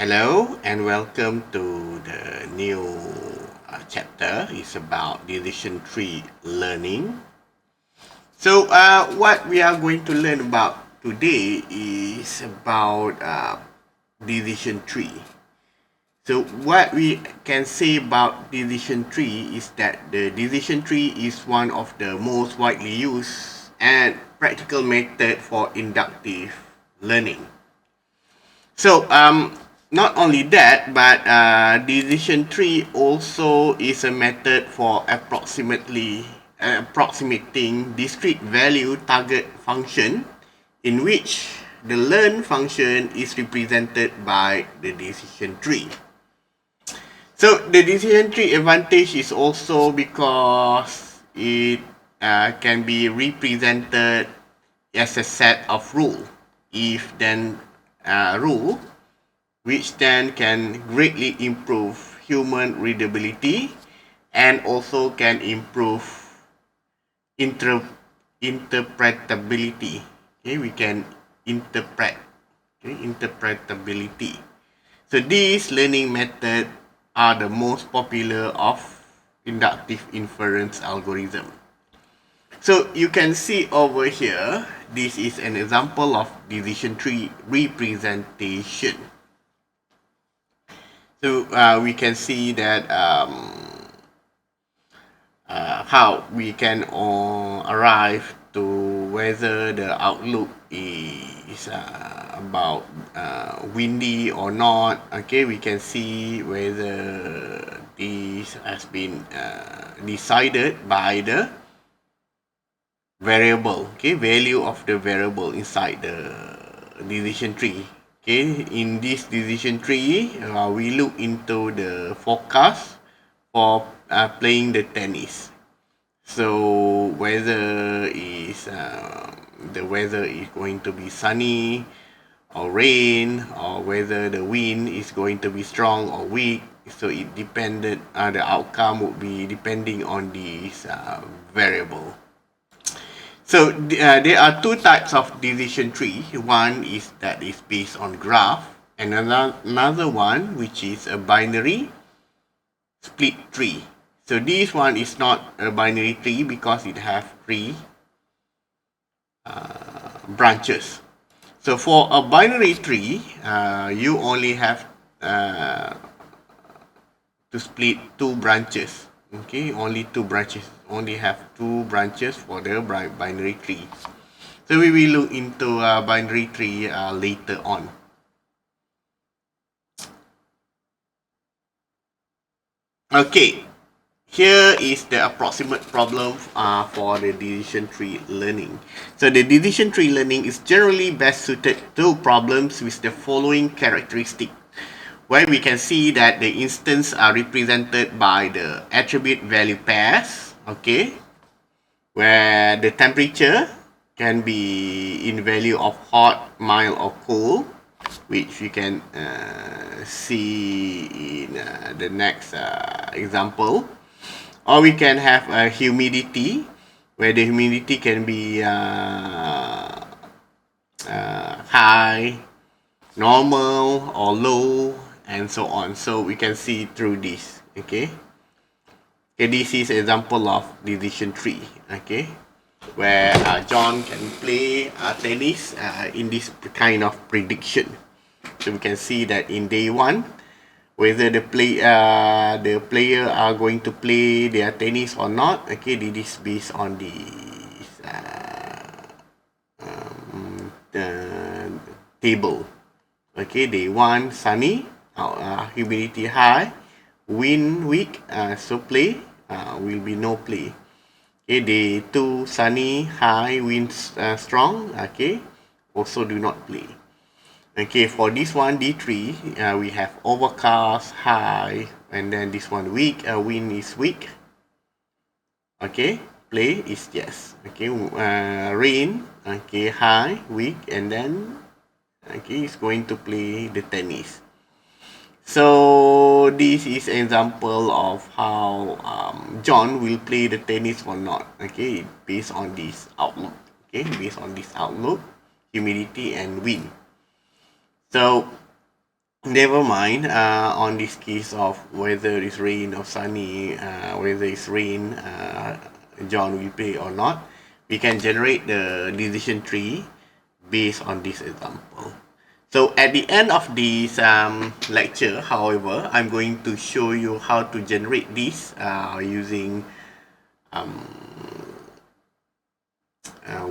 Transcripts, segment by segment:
Hello and welcome to the new chapter. It's about decision tree learning. So, what we are going to learn about today is about decision tree. So, what we can say about decision tree is that the decision tree is one of the most widely used and practical method for inductive learning. So, not only that, but decision tree also is a method for approximating discrete value target function in which the learn function is represented by the decision tree. So the decision tree advantage is also because it can be represented as a set of rule. If then rule which then can greatly improve human readability and also can improve interpretability. Okay, we can interpret. Okay, interpretability. So these learning methods are the most popular of inductive inference algorithm. So you can see over here, this is an example of decision tree representation. So we can see that how we can arrive to whether the outlook is about windy or not. Okay, we can see whether this has been decided by the variable, okay, value of the variable inside the decision tree. Okay, in this decision tree, we look into the forecast for playing the tennis. So whether the weather is going to be sunny or rain, or whether the wind is going to be strong or weak. So it depended. The outcome would be depending on this variable. So there are two types of decision tree. One is that is based on graph, and another one which is a binary split tree. So this one is not a binary tree because it have three branches. So for a binary tree, you only have to split two branches. Okay, only two branches. Only have two branches for the binary tree. So we will look into a binary tree later on. Okay, here is the approximate problem for the decision tree learning. So the decision tree learning is generally best suited to problems with the following characteristic, where we can see that the instances are represented by the attribute value pairs, okay, where the temperature can be in value of hot, mild, or cold, which we can see in the next example. Or we can have a humidity, where the humidity can be high, normal, or low, and so on. So we can see through this. Okay, this is example of decision tree. Okay, where John can play tennis in this kind of prediction. So we can see that in day one, whether the player are going to play their tennis or not. Okay, this is based on the table. Okay, day one sunny, humidity high, wind weak, so play will be no play. Okay, day two sunny, high, wind strong. Okay, also do not play. Okay, for this one D3, we have overcast, high, and then this one weak, wind is weak. Okay, play is yes. Okay, rain, okay, high, weak, and then okay, it's going to play the tennis. So this is an example of how John will play the tennis or not. Okay, based on this outlook. Okay, based on this outlook, humidity and wind. So never mind on this case of whether it's rain or sunny, whether it's rain, John will play or not. We can generate the decision tree based on this example. So at the end of this lecture, however, I'm going to show you how to generate this using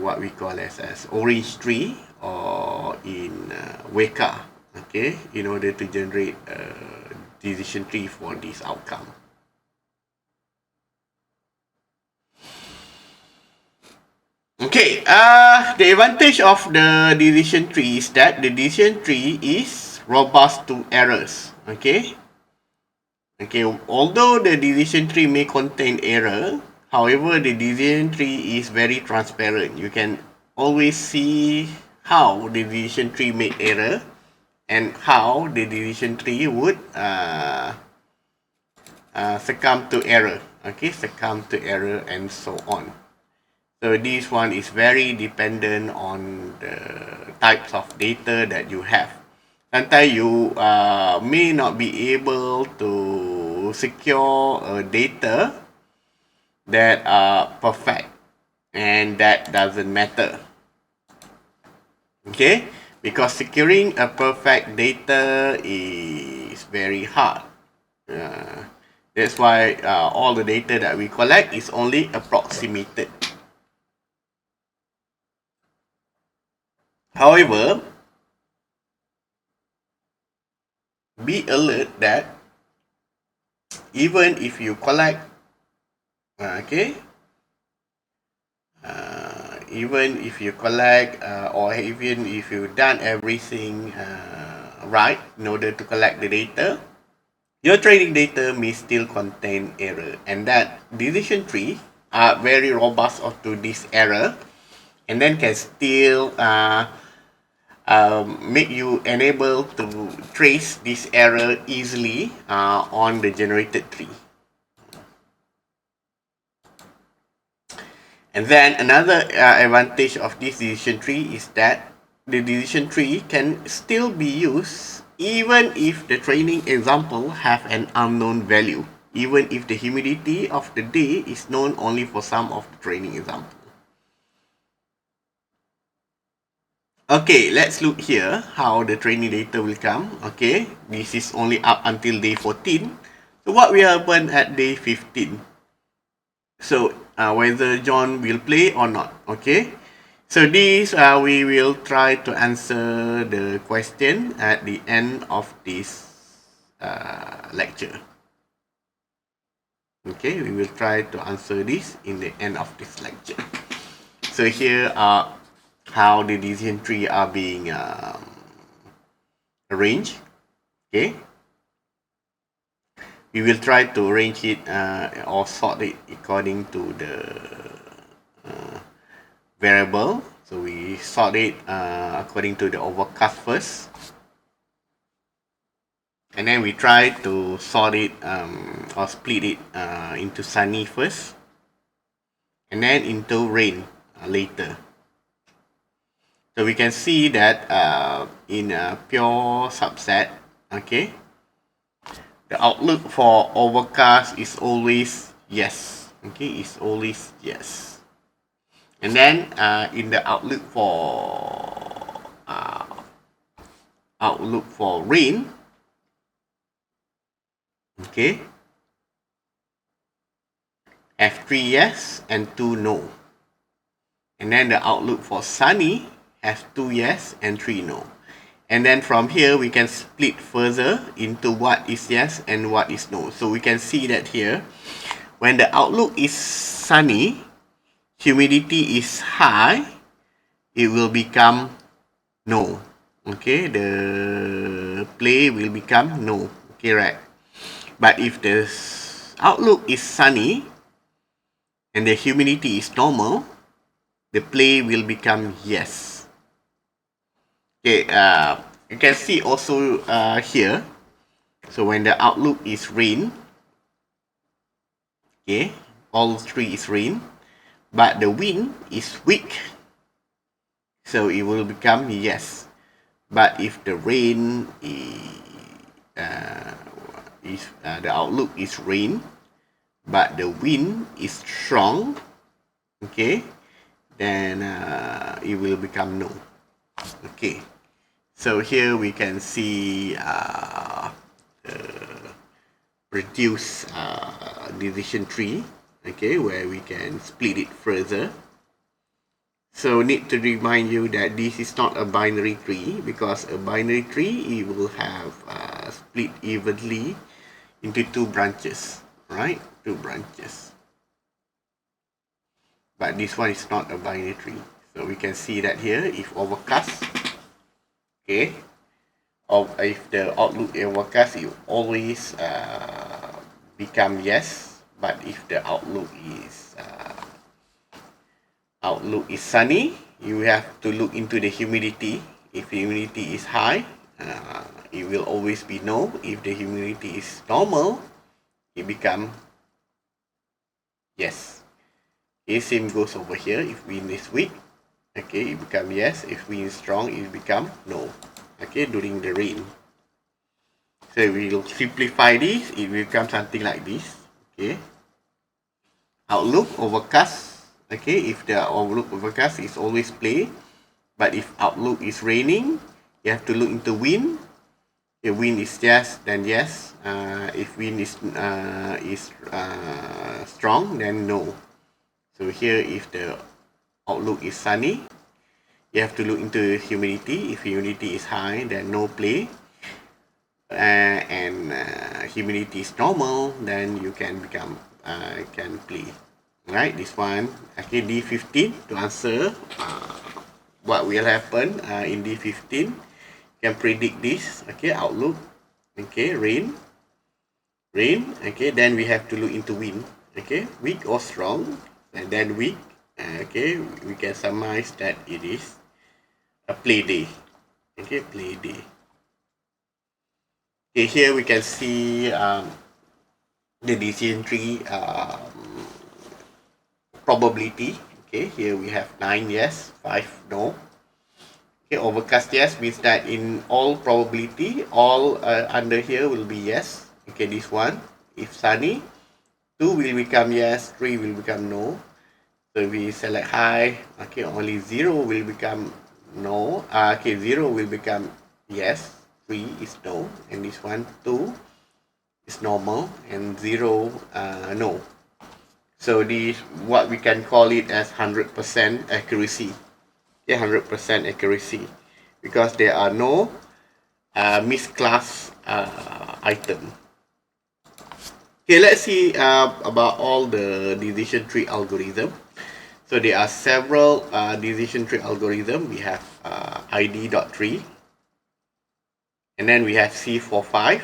what we call as orange tree or in Weka, okay, in order to generate a decision tree for this outcome. Okay, the advantage of the decision tree is that the decision tree is robust to errors. Okay, although the decision tree may contain error, however, the decision tree is very transparent. You can always see how the decision tree made error and how the decision tree would succumb to error. Okay, succumb to error and so on. So this one is very dependent on the types of data that you have. Sometimes you may not be able to secure a data that are perfect, and that doesn't matter. Okay, because securing a perfect data is very hard. That's why all the data that we collect is only approximated. However, be alert that even if you collect, okay, even if you collect or even if you've done everything right in order to collect the data, your training data may still contain error, and that decision tree are very robust to this error, and then can still make you enable to trace this error easily on the generated tree. And then another advantage of this decision tree is that the decision tree can still be used even if the training example have an unknown value, even if the humidity of the day is known only for some of the training example. Okay, let's look here how the training data will come. Okay, this is only up until day 14. So what will happen at day 15? So whether John will play or not. Okay, so this we will try to answer the question at the end of this lecture. Okay, we will try to answer this in the end of this lecture. So here are how the decision tree are being arranged. Okay, we will try to arrange it or sort it according to the variable. So we sort it according to the overcast first, and then we try to sort it or split it into sunny first, and then into rain later. So we can see that in a pure subset, okay, the outlook for overcast is always yes. Okay, it's always yes. And then in the outlook for rain, okay, have 3 yes and 2 no. And then the outlook for sunny has 2 yes and 3 no. And then from here we can split further into what is yes and what is no. So we can see that here, when the outlook is sunny, humidity is high, it will become no. Okay, the play will become no. Okay, right. But if the outlook is sunny and the humidity is normal, the play will become yes. Okay, you can see also here. So when the outlook is rain, okay, all 3 is rain, but the wind is weak, so it will become yes. But if the rain is is the outlook is rain, but the wind is strong, okay, then it will become no. Okay, so here we can see the reduce decision tree, okay, where we can split it further. So need to remind you that this is not a binary tree, because a binary tree, it will have split evenly into two branches, right? Two branches. But this one is not a binary tree. So we can see that here, if overcast, okay, or if the outlook overcast, it always become yes. But if the outlook is sunny, you have to look into the humidity. If the humidity is high, it will always be no. If the humidity is normal, it become yes. Okay, same goes over here. If wind is weak, okay, it become yes. If wind is strong, it become no. Okay, during the rain. So we will simplify this. It will become something like this. Okay. Outlook overcast. Okay, if the outlook overcast is always play, but if outlook is raining, you have to look into wind. If wind is yes, then yes. If wind is strong, then no. So here, if the outlook is sunny, you have to look into humidity. If humidity is high, then no play. And humidity is normal, then you can play. Right, this one. Okay, D15 to answer what will happen in D15. Can predict this. Okay, outlook. Okay, rain. Okay, then we have to look into wind. Okay, weak or strong, and then weak. Okay, we can surmise that it is a play day. Okay, play day. Okay, here we can see the decision tree probability. Okay, here we have 9 yes, 5 no. Okay, overcast yes means that in all probability, all under here will be yes. Okay, this one. If sunny, 2 will become yes, 3 will become no. So we select high. Okay, only 0 will become no. Okay, 0 will become yes, 3 is no, and this one 2 is normal, and 0 no. So this what we can call it as 100% accuracy. Yeah, 100% accuracy, because there are no misclass item. Okay, let's see about all the decision tree algorithm. So there are several decision tree algorithm. We have ID.tree, and then we have C45,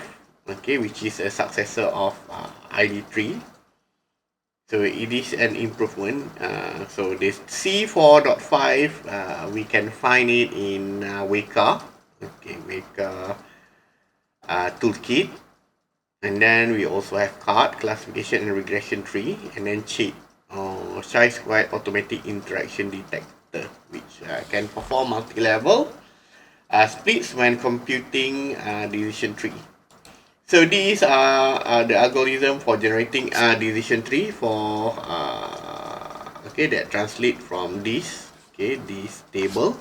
okay, which is a successor of ID tree. So it is an improvement. So this C4.5, we can find it in Weka. Okay, Weka toolkit. And then we also have card, classification and regression tree, and then cheat or chi-square automatic interaction detector, which can perform multi-level splits when computing decision tree. So these are the algorithm for generating a decision tree for okay, that translate from this table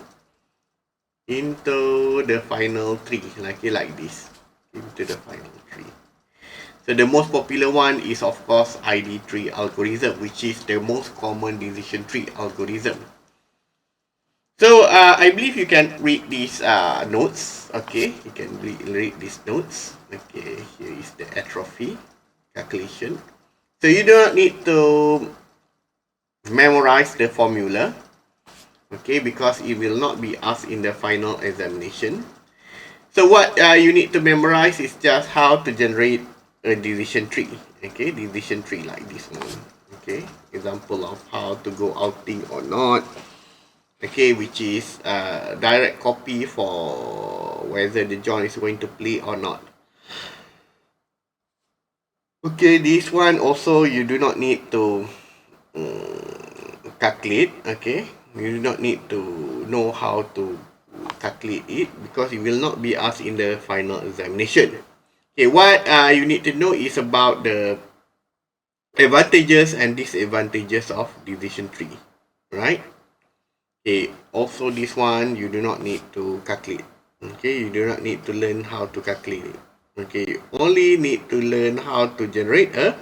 into the final tree, like this, into the final tree. So the most popular one is of course ID tree algorithm, which is the most common decision tree algorithm. So I believe you can read these notes. Okay, you can read these notes. Okay, here is the atrophy calculation. So you do not need to memorize the formula. Okay, because it will not be asked in the final examination. So what you need to memorize is just how to generate a decision tree. Okay, decision tree like this one. Okay, example of how to go outing or not. Okay, which is a direct copy for whether the John is going to play or not. Okay, this one also you do not need to calculate. Okay, you do not need to know how to calculate it, because it will not be asked in the final examination. Okay, what you need to know is about the advantages and disadvantages of decision tree, right? Okay, also this one you do not need to calculate. Okay, you do not need to learn how to calculate it. Okay, you only need to learn how to generate a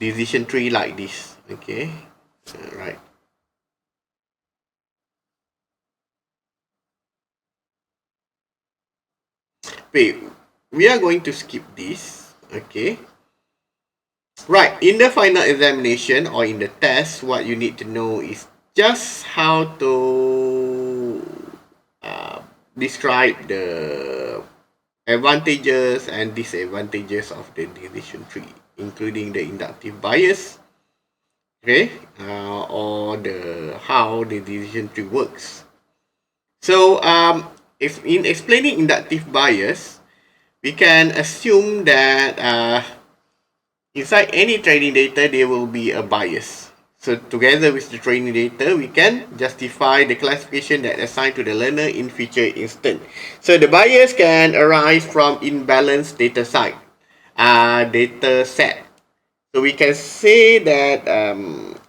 decision tree like this. Okay, right. Wait, we are going to skip this. Okay, right. In the final examination or in the test, what you need to know is just how to uh, describe the advantages and disadvantages of the decision tree, including the inductive bias, okay, or the how the decision tree works. So, if in explaining inductive bias, we can assume that inside any training data there will be a bias. So together with the training data, we can justify the classification that assigned to the learner in future instance. So the bias can arise from imbalanced data set. So we can say that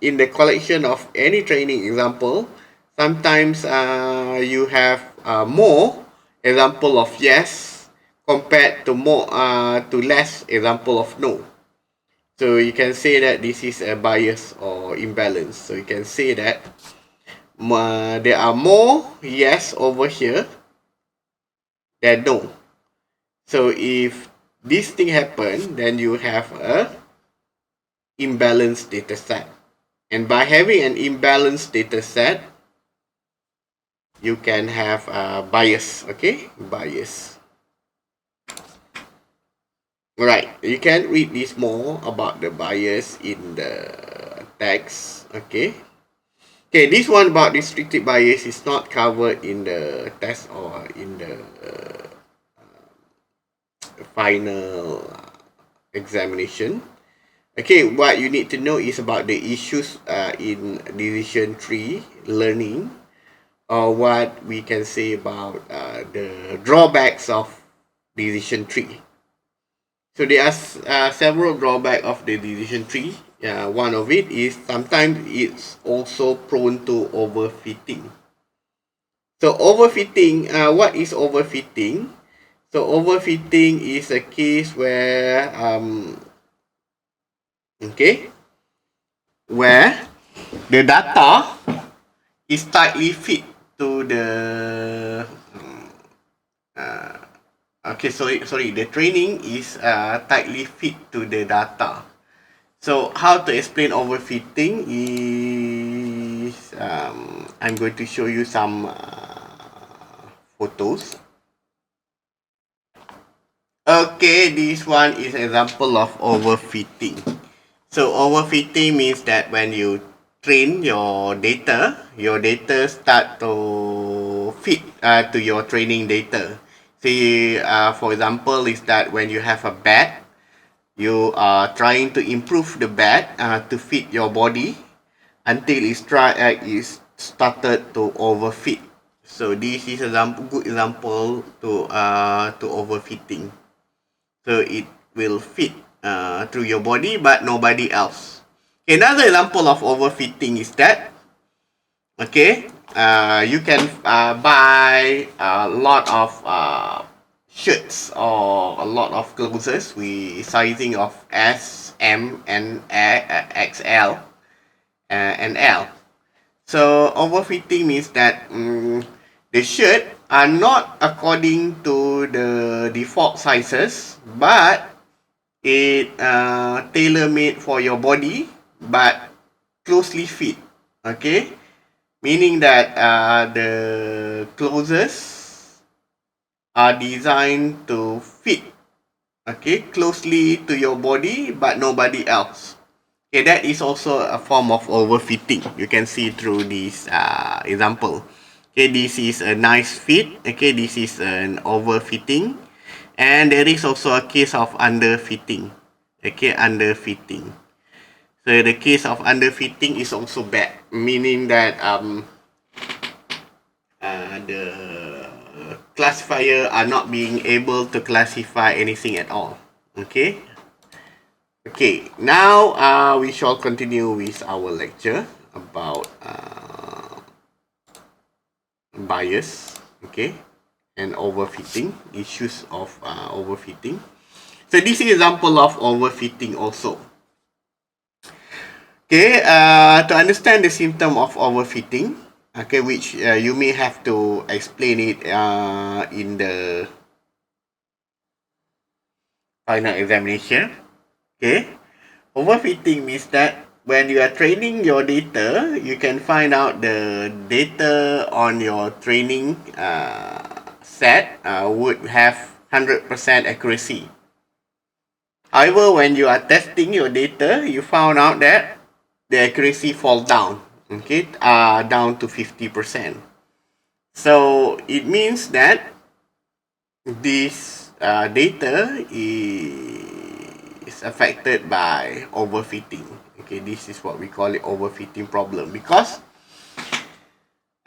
in the collection of any training example, sometimes you have more example of yes compared to more to less example of no. So you can say that this is a bias or imbalance. So you can say that there are more yes over here than no. So if this thing happen, then you have a imbalanced data set. And by having an imbalanced data set, you can have a bias, okay? Bias. Right, you can read this more about the bias in the text, okay? Okay, this one about restricted bias is not covered in the test or in the final examination. Okay, what you need to know is about the issues in decision tree learning, or what we can say about the drawbacks of decision tree. So there are several drawbacks of the decision tree. One of it is sometimes it's also prone to overfitting. So overfitting, what is overfitting? So overfitting is a case where okay, where the data is tightly fit to the okay, sorry, the training is tightly fit to the data. So how to explain overfitting is I'm going to show you some photos. Okay, this one is example of overfitting. So overfitting means that when you train your data start to fit to your training data. See, for example, is that when you have a bat, you are trying to improve the bat to fit your body until it's started to overfit. So this is a good example to overfitting. So it will fit through your body, but nobody else. Another example of overfitting is that, okay, you can buy a lot of shirts or a lot of clothes with sizing of S, M, and XL and L. So overfitting means that the shirt are not according to the default sizes, but it tailor made for your body, but closely fit. Okay, meaning that the clothes are designed to fit, okay, closely to your body, but nobody else. Okay, that is also a form of overfitting. You can see through this example. Okay, this is a nice fit. Okay, this is an overfitting. And there is also a case of underfitting. Okay, underfitting. So the case of underfitting is also bad, meaning that the classifier are not being able to classify anything at all. Okay. Okay. Now we shall continue with our lecture about bias. Okay. And overfitting, issues of overfitting. So this is example of overfitting also. Okay, to understand the symptom of overfitting, okay, which you may have to explain it in the final examination. Okay, overfitting means that when you are training your data, you can find out the data on your training set would have 100% accuracy. However, when you are testing your data, you found out that the accuracy fall down, okay, down to 50%. So it means that this data is affected by overfitting. Okay, this is what we call it overfitting problem, because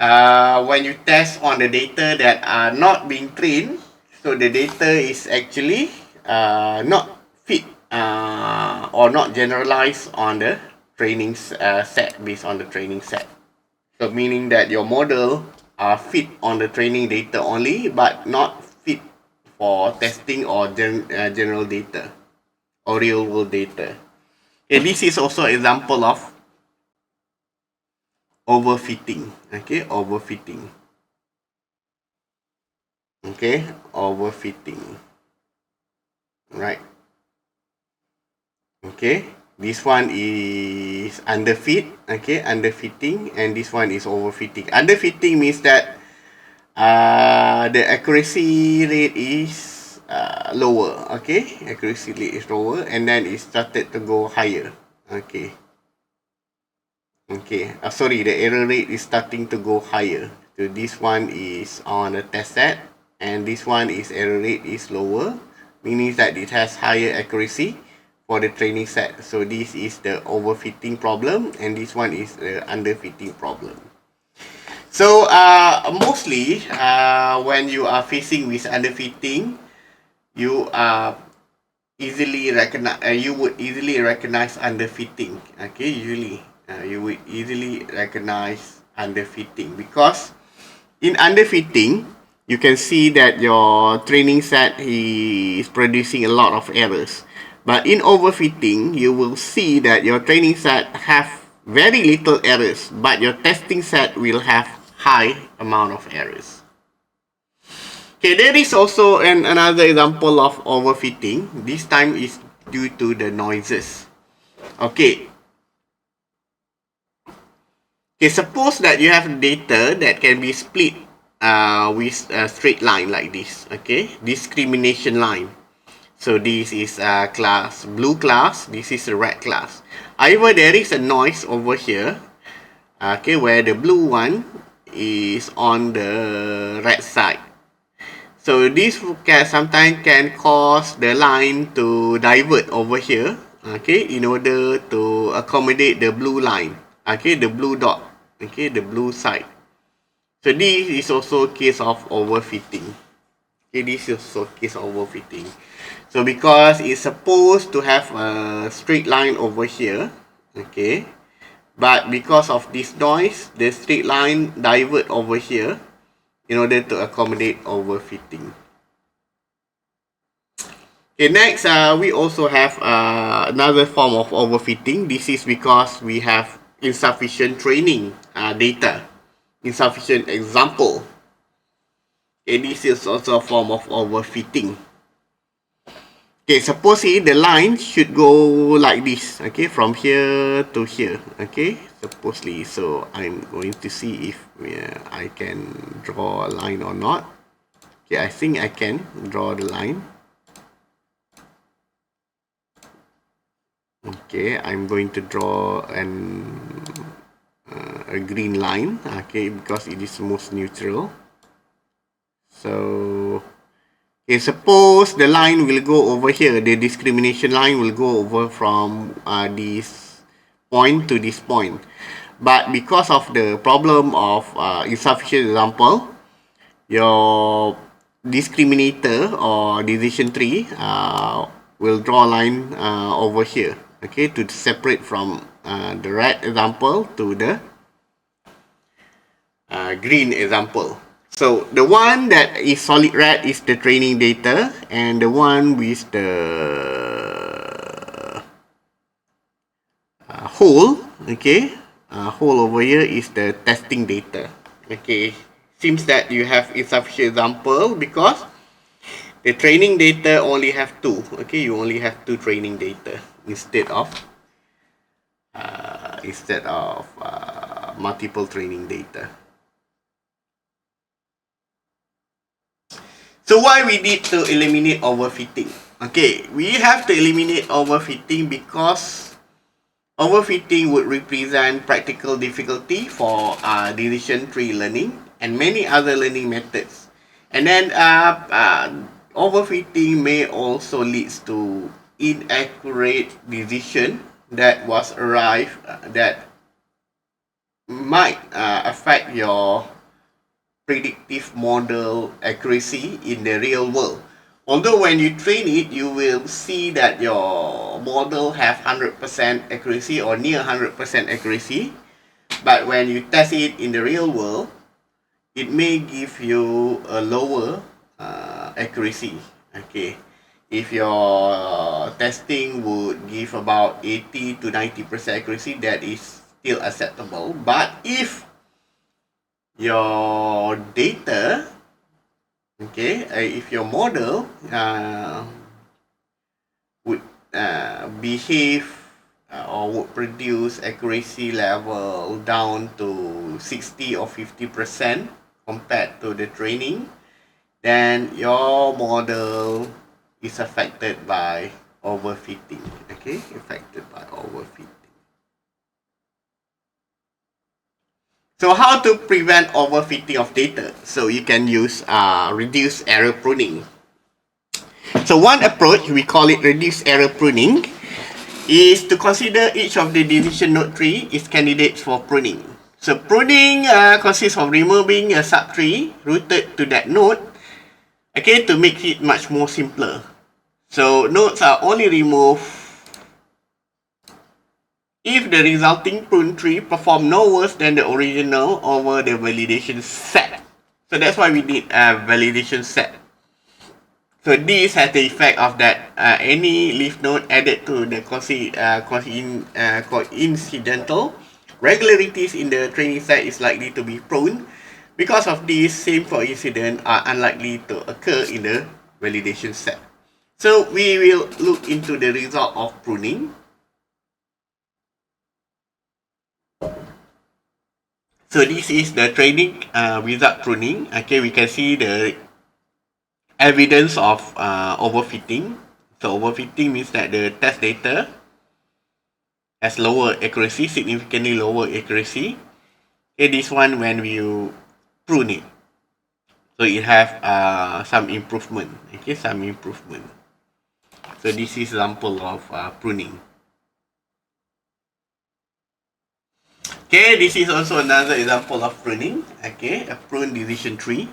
when you test on the data that are not being trained, so the data is actually not fit or not generalized on the training set, based on the training set. So meaning that your model are fit on the training data only, but not fit for testing or general data or real world data. And this is also example of overfitting. Okay, overfitting. Okay, overfitting. Right. Okay, this one is underfit. Okay, underfitting, and this one is overfitting. Underfitting means that the accuracy rate is lower. Okay, accuracy rate is lower, and then it started to go higher. Okay. Okay, sorry, the error rate is starting to go higher. So this one is on a test set, and this one is error rate is lower, meaning that it has higher accuracy for the training set. So this is the overfitting problem, and this one is the underfitting problem. So mostly when you are facing with underfitting, you are easily recognize. You would easily recognize underfitting. Okay, usually you would easily recognize underfitting, because in underfitting you can see that your training set is producing a lot of errors. But in overfitting, you will see that your training set have very little errors, but your testing set will have high amount of errors. Okay, there is also another example of overfitting. This time is due to the noises. Okay. Okay, suppose that you have data that can be split with a straight line like this. Okay, discrimination line. So this is a class, blue class. This is a red class. However, there is a noise over here. Okay, where the blue one is on the red side. So this can sometimes can cause the line to divert over here, okay, in order to accommodate the blue line, okay, the blue dot, okay, the blue side. So this is also a case of overfitting. Okay, this is also a case of overfitting. So because it's supposed to have a straight line over here, okay, but because of this noise, the straight line divert over here in order to accommodate overfitting. Okay, next, we also have another form of overfitting. This is because we have insufficient training data, insufficient example. Okay, this is also a form of overfitting. Okay, suppose the line should go like this, okay, from here to here, okay, supposedly. So I'm going to see if I can draw a line or not. Okay, I think I can draw the line. Okay, I'm going to draw a green line, okay, because it is most neutral. So okay, suppose the line will go over here, the discrimination line will go over from this point to this point. But because of the problem of insufficient example, your discriminator or decision tree will draw a line over here, okay, to separate from the red example to the green example. So the one that is solid red is the training data, and the one with the whole, okay, whole over here is the testing data. Okay, seems that you have insufficient example because the training data only have two. Okay, you only have two training data instead of multiple training data. So why we need to eliminate overfitting? Okay, we have to eliminate overfitting because overfitting would represent practical difficulty for decision tree learning and many other learning methods. And then overfitting may also lead to inaccurate decision that was arrived that might affect your predictive model accuracy in the real world. Although when you train it, you will see that your model have 100% accuracy or near 100% accuracy. But when you test it in the real world, it may give you a lower accuracy. Okay, if your testing would give about 80 to 90% accuracy, that is still acceptable. But if your data, okay, if your model would behave or would produce accuracy level down to 60 or 50% compared to the training, then your model is affected by overfitting. Okay, affected by overfitting. So how to prevent overfitting of data? So you can use reduced error pruning. So one approach, we call it reduced error pruning, is to consider each of the decision node tree is candidates for pruning. So pruning consists of removing a subtree rooted to that node, okay, to make it much more simpler. So nodes are only removed if the resulting prune tree perform no worse than the original over the validation set. So that's why we need a validation set. So this has the effect of that any leaf node added to the coincidental regularities in the training set is likely to be pruned. Because of this, same coincidence are unlikely to occur in the validation set. So we will look into the result of pruning. So this is the training without pruning. Okay, we can see the evidence of overfitting. So overfitting means that the test data has lower accuracy, significantly lower accuracy. Okay, this one when you prune it, so it have some improvement. Okay, some improvement. So this is example of pruning. Okay, this is also another example of pruning. Okay, a prune decision tree.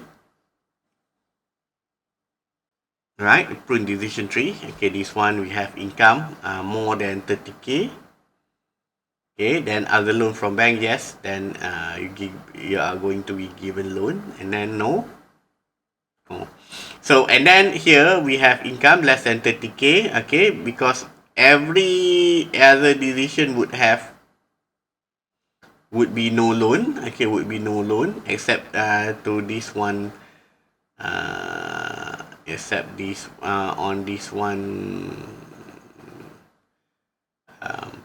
Right, prune decision tree. Okay, this one we have income more than 30k. Okay, then other loan from bank, yes. Then you are going to be given loan, and then no. So and then here we have income less than 30k. Okay, because every other decision would be no loan. Okay, would be no loan except to this one. Except this on this one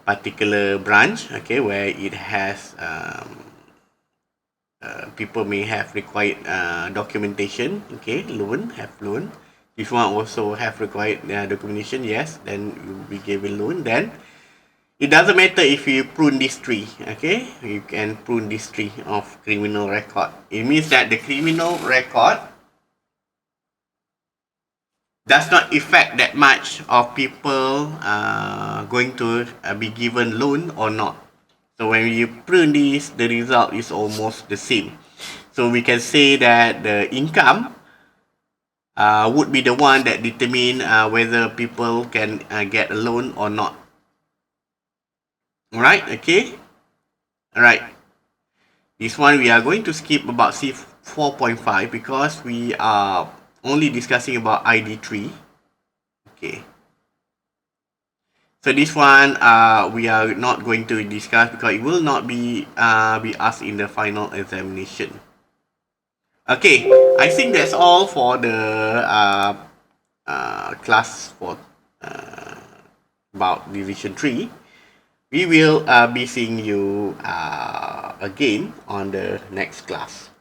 particular branch, okay, where it has people may have required documentation. Okay, loan. This one also have required documentation, yes, then you will be given loan. Then it doesn't matter if you prune this tree. Okay, you can prune this tree of criminal record. It means that the criminal record does not affect that much of people going to be given loan or not. So when you prune this, the result is almost the same. So we can say that the income would be the one that determine whether people can get a loan or not. Alright, okay. Alright. This one we are going to skip about C4.5 because we are only discussing about ID3. Okay. So this one we are not going to discuss because it will not be asked in the final examination. Okay, I think that's all for the class for uh, about division 3. We will be seeing you again on the next class.